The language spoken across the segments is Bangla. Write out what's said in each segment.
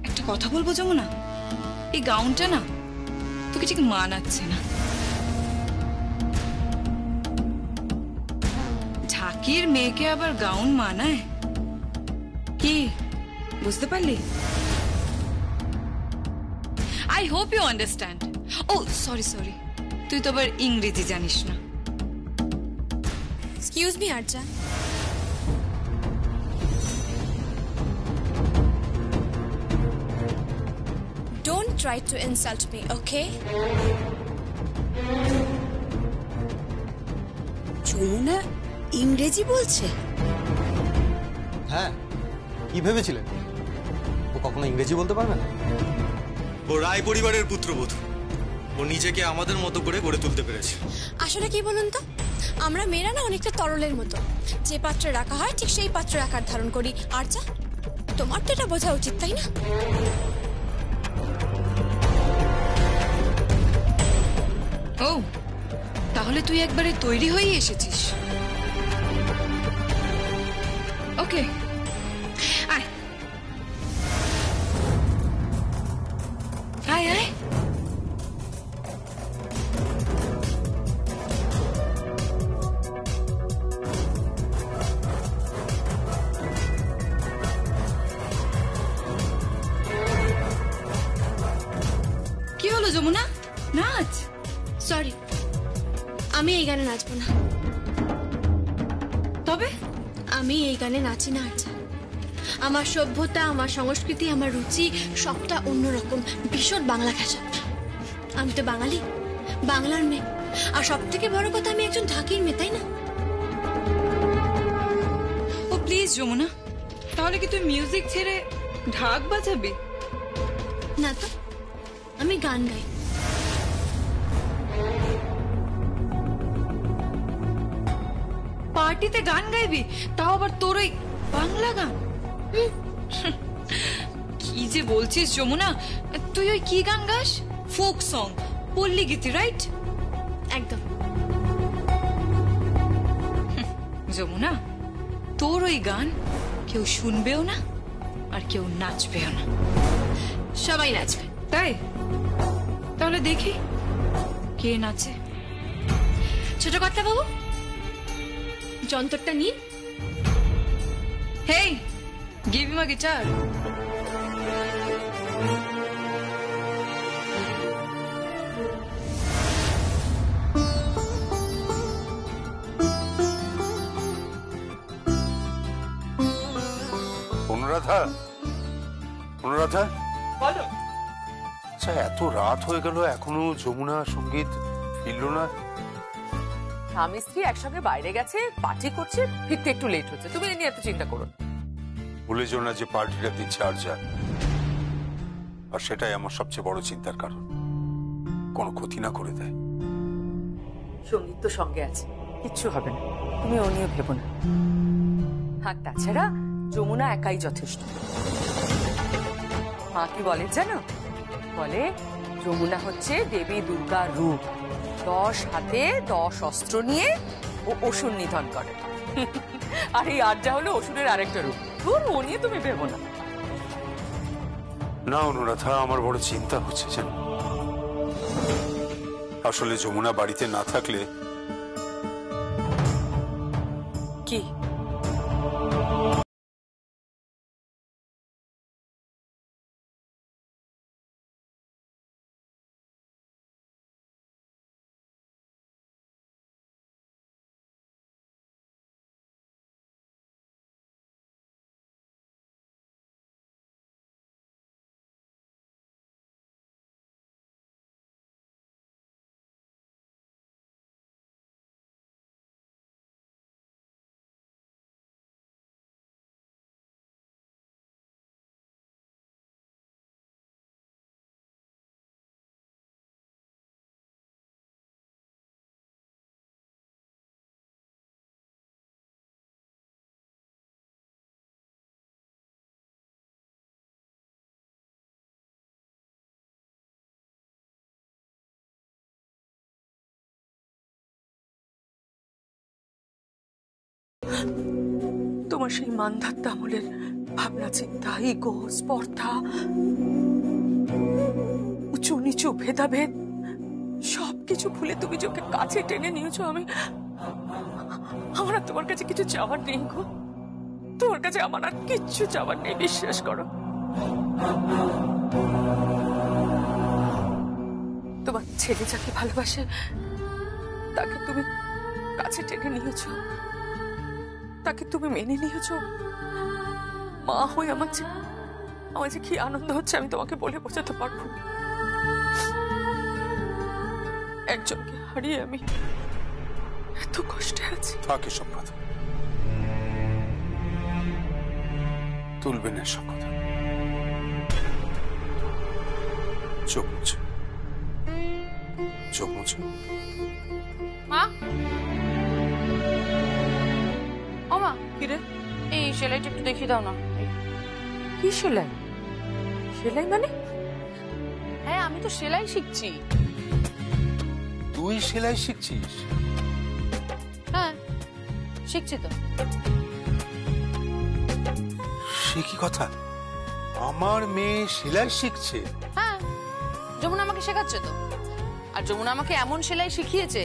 একটা কথা বলবো যমুনা, এই গাউনটা না তোকে ঠিক মানাচ্ছে না। ঝাঁকির মেয়েকে আবার গাউন মানায়? কি বুঝতে পারলি? I hope you understand. Oh sorry sorry, তুই তো আবার ইংরেজি জানিস না। Excuse me Archa, don't try to insult me, okay? Jamuna ইংরেজি বলছে? হ্যাঁ, কি ভেবেছিলেন ও কখনো ইংরেজি বলতে পারবে না? ও রায় পরিবারের পুত্রবধূ, ও নিজেকে আমাদের মতো করে গড়ে তুলতে পেরেছে। আসলে কি বলুন তো, আমরা মেয়েরা না অনেকটা তরলের মতো, যে পাত্রে রাখা হয় ঠিক সেই পাত্রে আকার ধারণ করি। আর্চা, তোমার তো এটা বোঝা উচিত, তাই না? ও তাহলে তুই একবারে তৈরি হয়েই এসেছিস। ওকে আয় আয় আয়। কি হলো যমুনা, নাচ? সরি, আমি এই গানে নাচবো না। তবে আমি এই গানে নাচি না আর্চা। আমার সভ্যতা, আমার সংস্কৃতি, আমার রুচি সবটা অন্যরকম, ভীষণ বাংলা ঘেঁষা। আমি তো বাঙালি, বাংলার মেয়ে, আর সব থেকে বড় কথা আমি একজন ঢাকির মেয়ে, তাই না? ও প্লিজ যমুনা, তাহলে কি তুই মিউজিক ছেড়ে ঢাক বাজাবি? না তো, আমি গান গাই। পার্টিতে গান গাইবি, তাও আবার তোর ওই বাংলা গান? কি যে বলছিস যমুনা, তুই ওই কি গান গাস? ফোক সং, পল্লী গীতি, রাইট? একদম। যমুনা, তোর ওই গান কেউ শুনবেও না আর কেউ নাচবেও না। সবাই নাচবে। তাই তাহলে দেখি কে নাচে। ছোট কর্তা বাবু, যন্ত্রটা নিন। হেই, গিভ হিম আ গিটার। অনুরাধা, অনুরাধা, বলো। আচ্ছা এত রাত হয়ে গেল এখনো যমুনা সঙ্গীত ফিরল না? স্বামী স্ত্রী একসঙ্গে বাইরে গেছে, পার্টি করছে, ফিরতে একটু লেট হচ্ছে। তুমি এ নিয়ে এত চিন্তা করো না। ভুলে যেও না যে পার্টিটা দিচ্ছে আরজা, আর সেটাই আমার সবচেয়ে বড় চিন্তার কারণ। কোনো ক্ষতি না করে দেয়। সঙ্গীত তো সঙ্গে আছে, কিচ্ছু হবে না, তুমি ও নিয়ে ভেবো না। আর তাছাড়া যমুনা একাই যথেষ্ট। মা কি বলে জানো? বলে যমুনা হচ্ছে দেবী দুর্গার রূপ, 10 হাতে 10 অস্ত্র নিয়ে ও অসুর নিধন করে। আর এই আরজা হলো অসুরের আরেকটা রূপ। তোর ও নিয়ে তুমি ভেবো না। না অনুরাধা, আমার বড় চিন্তা হচ্ছে জানো। আসলে যমুনা বাড়িতে না থাকলে কি? তোমার সেই মানধাত্তা আমলের ভাবনা চিন্তা, ইগো, স্পর্ধা, উঁচু নিচু ভেদাভেদ সবকিছু ভুলে তুমি যে ওকে কাছে টেনে নিয়েছো। আমার আর তোমার কাছে কিছু চাওয়ার নেই গো। তোমার কাছে আমার আর কিচ্ছু চাওয়ার নেই, বিশ্বাস করো। তোমার ছেলে যাকে ভালোবাসে তাকে তুমি কাছে টেনে নিয়েছো, তাকে তুমি মেনে নিয়েছো। মা হয়ে আমার যে কি আনন্দ হচ্ছে আমি তোমাকে বলে বোঝাতে পারবো না। একজনকে হারিয়ে আমি এত কষ্টে আছি। থাকে সব কথা, তুলবে না সব কথা। চোখ মুছে, চোখ মুছে। মা, ও মা, কিরে এই সেলাইটা একটু দেখিয়ে দাও না। কি সেলাই? সেলাই মানে? হ্যাঁ, আমি তো সেলাই শিখছি। তুই সেলাই শিখছিস? হ্যাঁ, শিখছি তো। সে কি কথা, আমার মেয়ে সেলাই শিখছে? হ্যাঁ, যমুনা আমাকে শেখাচ্ছে তো। আর যমুনা আমাকে এমন সেলাই শিখিয়েছে,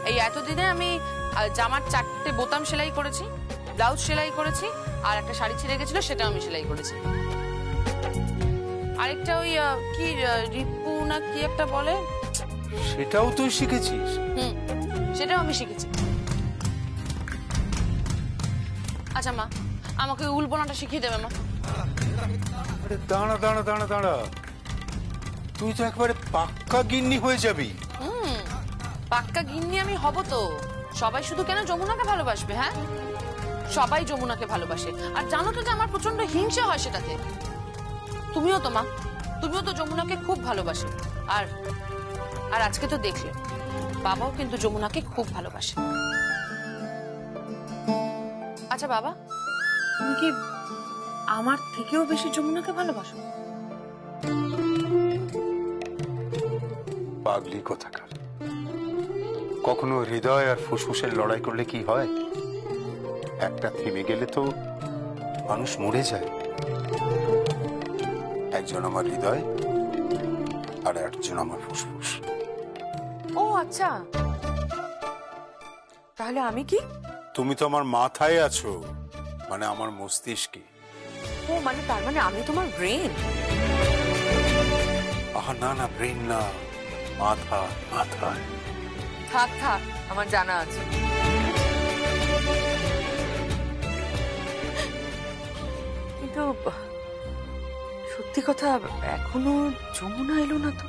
এই এতদিনে আমি জামার 4টে বোতাম সেলাই করেছি, ব্লাউজ সেলাই করেছি, আর একটা শাড়ি ছিঁড়ে গেছিল সেটাও আমি সেলাই করেছি। আরেকটা ওই কি রিপু না কি একটা বলে, সেটাও তুই শিখেছিস? সেটাও আমি শিখেছি। আচ্ছা মা, আমাকে উল বোনাটা শিখিয়ে দেবে মা? আরে দাঁড়া দাঁড়া দাঁড়া দাঁড়া, তুই তো একবারে পাক্কা গিন্নি হয়ে যাবি। পাক্কা গিন্নি আমি হব তো। সবাই শুধু কেন যমুনাকে ভালোবাসবে? হ্যাঁ, সবাই যমুনাকে ভালোবাসে। আর জানো তো যে আমার প্রচন্ড হিংসা হয় সেটাতে। তুমিও তো মা, তুমিও তো যমুনাকে খুব ভালোবাসে। আর আর আজকে তো দেখলে বাবাও কিন্তু যমুনাকে খুব ভালোবাসে। আচ্ছা বাবা, তুমি কি আমার থেকেও বেশি যমুনাকে ভালোবাসো? পাগলি কোথাকার, কখনো হৃদয় আর ফুসফুসের লড়াই করলে কি হয়? একটা থেমে গেলে তো মানুষ মরে যায়। একজন আমার হৃদয় আর একজন আমার ফুসফুস। ও আচ্ছা, তাহলে আমি কি? তুমি তো আমার মাথায় আছো, মানে আমার মস্তিষ্কে। ও মানে তার মানে আমি তোমার ব্রেন? আহা না না, ব্রেন না, মাথা, মাথায়। থাক থাক, আমার জানা আছে। কিন্তু সত্যি কথা, এখনো যমুনা এলো না তো।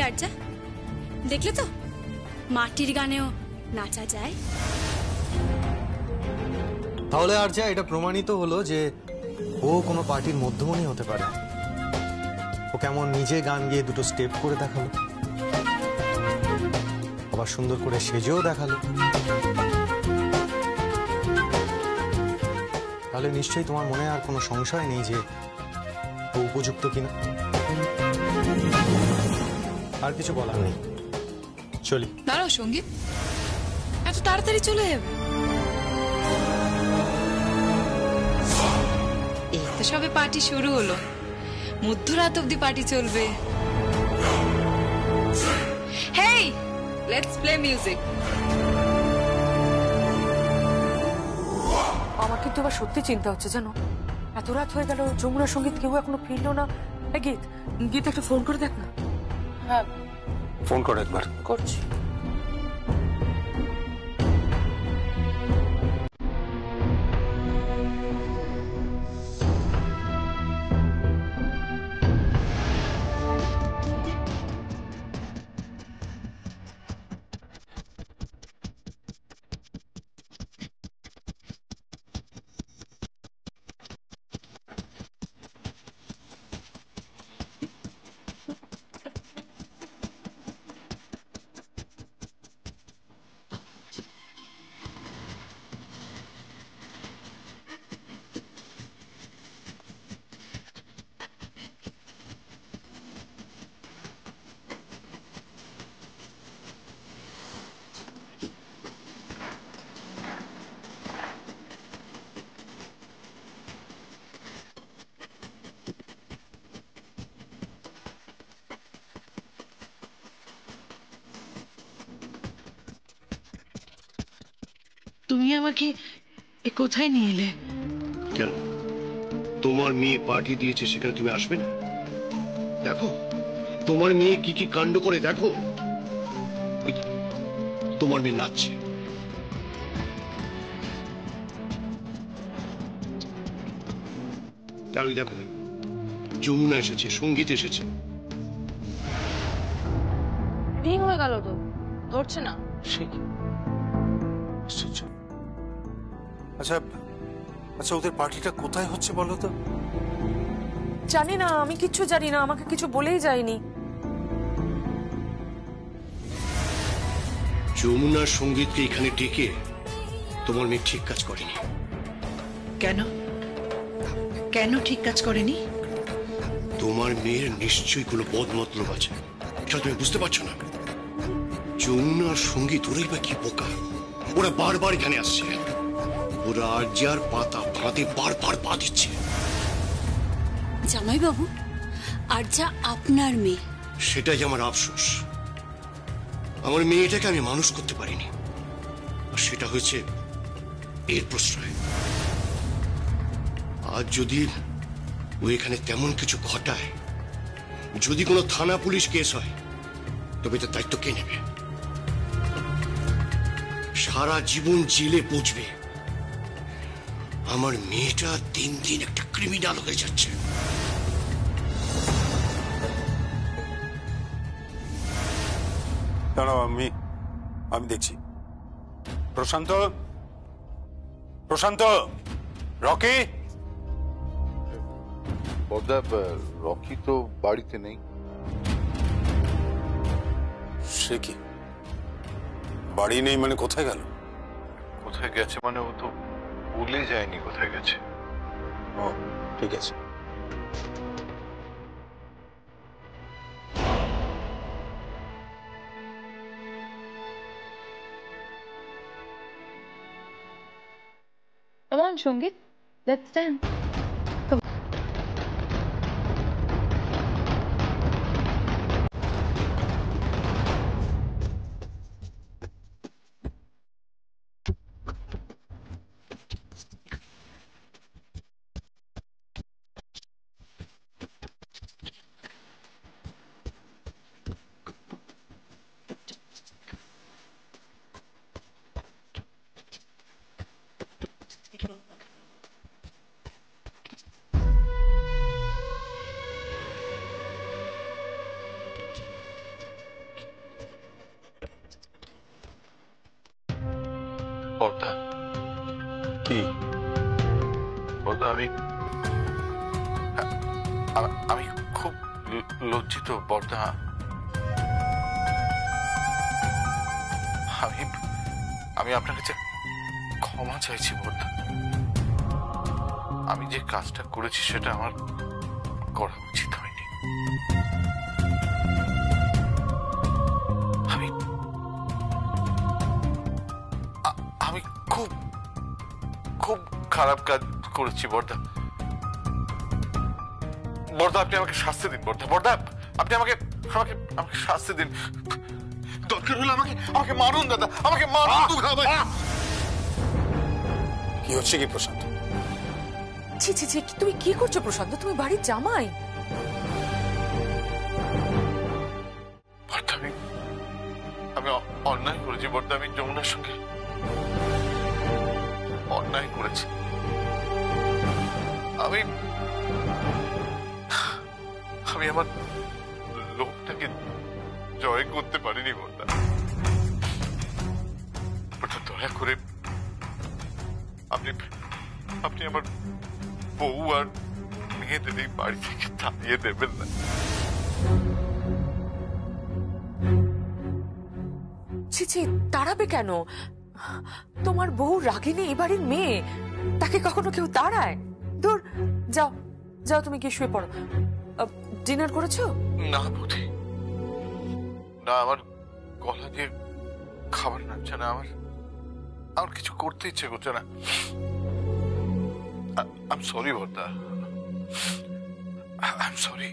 আর্যা, দেখলে তো মাটির গানেও নাচা যায়। তাহলে আর যা এটা প্রমাণিত হলো যে ও কোনো পার্টির মধ্যমণি হতে পারে। ও কেমন নিজে গান গিয়ে দুটো স্টেপ করে দেখালো, আবার সুন্দর করে সেজেও দেখালো। তাহলে নিশ্চয়ই তোমার মনে আর কোনো সংশয় নেই যে ও উপযুক্ত কিনা। আর কিছু বলার নেই, চলি। দাঁড়াও সঙ্গীত, এত তাড়াতাড়ি চলে যাবে? এই তো সবে পার্টি শুরু হলো, মধ্যরাত অব্দি পার্টি চলবে। হেই, লেটস প্লে মিউজিক। আমার কিন্তু এবার সত্যি চিন্তা হচ্ছে, জানো, এত রাত হয়ে গেল, যমুনা সঙ্গীত কেউ এখনো ফিরলো না। গীত, গীত একটা ফোন করে দেখ না। হ্যাঁ, ফোন কর একবার। করছি। তুমি আমাকে এ কোথায় নিয়ে এলে? কেন, তোমার মেয়ে পার্টি দিয়েছে, সেখানে তুমি আসবে না? দেখো তোমার মেয়ে কি কি কাণ্ড করে, দেখো ওই তোমার মেয়ে নাচছে। তাহলে দেখো যমুনা এসেছে, সঙ্গীত এসেছে। রিং হয়ে গেল তো, ধরছে না। সে কি আশ্চর্য। আচ্ছা আচ্ছা, ওদের পার্টিটা কোথায় হচ্ছে বলো তো? জানি না, আমি কিচ্ছু জানি না, আমাকে কিছু বলেই যায়নি। যমুনার সঙ্গীতকে এখানে ডেকে তোমার মেয়ে ঠিক কাজ করেনি। কেন কেন ঠিক কাজ করেনি? তোমার মেয়ের নিশ্চয়ই কোনো বদমতলব আছে, সেটা তুমি বুঝতে পারছো না? যমুনার সঙ্গীত ওরাই বা কি বোকা, ওরা বারবার এখানে আসছে, ওরা আর্যার পাতা ফাঁদে বারবার পা দিচ্ছে। জামাইবাবু, আর্যা আপনার মেয়ে। সেটাই আমার আফসোস, আমার মেয়েটাকে আমি মানুষ করতে পারিনি, আর সেটা হয়েছে এর প্রশ্রয়। আজ যদি ও এখানে তেমন কিছু ঘটায়, যদি কোনো থানা পুলিশ কেস হয়, তবে তার দায়িত্ব কে নেবে? সারা জীবন জেলে পৌঁছবে। আমার মেয়েটা দিন দিন একটা ক্রিমিনাল হয়ে যাচ্ছে। দাঁড়াও, আমি দেখছি। প্রশান্ত, প্রশান্ত, রকি। বড়দা, রকি তো বাড়িতে নেই। সে কি, বাড়ি নেই মানে কোথায় গেল? কোথায় গেছে মানে ও তো বলে যায়নি কোথায় গেছে। ও ঠিক আছে। Come on, Shungit. Let's dance. কি বর্দা আমি খুব লজ্জিত বর্দা। আমি আপনার কাছে ক্ষমা চাইছি বর্দা। আমি যে কাজটা করেছি সেটা আমার করা উচিত হয়নি। আমি খুব খুব খারাপ কাজ করেছি বর্দা। বর্দা আপনি আমাকে শাস্তি দিন বর্দা। বর্দা আপনি আমাকে আমাকে আমাকে শাস্তি দিন। দরকার হলে আমাকে মারুন দাদা, আমাকে মারুন। কি হচ্ছে কি প্রশান্ত? ছি ছি ছি, তুমি কি করছো প্রশান্ত? তুমি বাড়ির জামাই। বর্দা আমি অন্যায় করেছি বর্দা। আমি যমুনার সঙ্গে অন্যায় করেছি। আমি আমার লোকটাকে জয় করতে পারিনি বর্দা। দয়া করে আপনি আমার বউ আর মেয়েদের এই বাড়ি থেকে তাড়িয়ে দেবেন না। ছি ছি, তাড়াবে কেন? তোমার বউ রাগিনী, এই বাড়ির মেয়ে, তাকে কখনো কেউ তাড়ায়? দূর, যাও যাও, তুমি কি শুয়ে পড়ো। ডিনার করেছো? না বুঝি না, আমার গলা দিয়ে খাবার নামছে না। আমার কিছু করতে ইচ্ছে করছে না। I'm sorry Borda, I'm sorry.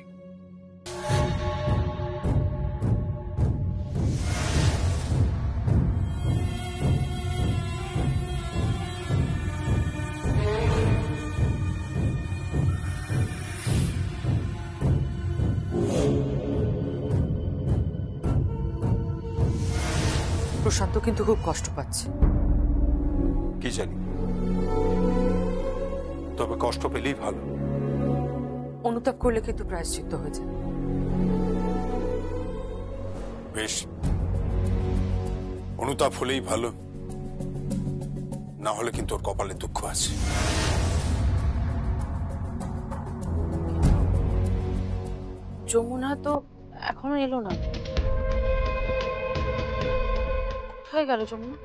প্রশান্ত কিন্তু খুব কষ্ট পাচ্ছে। কি জানি, তবে কষ্ট পেলেই ভালো। অনুতাপ করলে কিন্তু প্রায়শ্চিত্ত হয়ে যায়। বেশ, অনুতাপ হলেই ভালো, না হলে কিন্তু ওর কপালে দুঃখ আছে। যমুনা তো এখনো এলো না। কোথায় গেল যমুনা?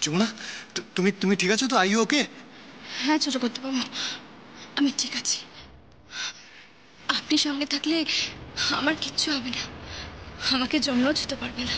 যমুনা, তুমি ঠিক আছো তো? Are you okay? হ্যাঁ ছোট করতে বাবু, আমি ঠিক আছি। আপনি সঙ্গে থাকলে আমার কিচ্ছু হবে না, আমাকে জমলেও ছুতে পারবে না।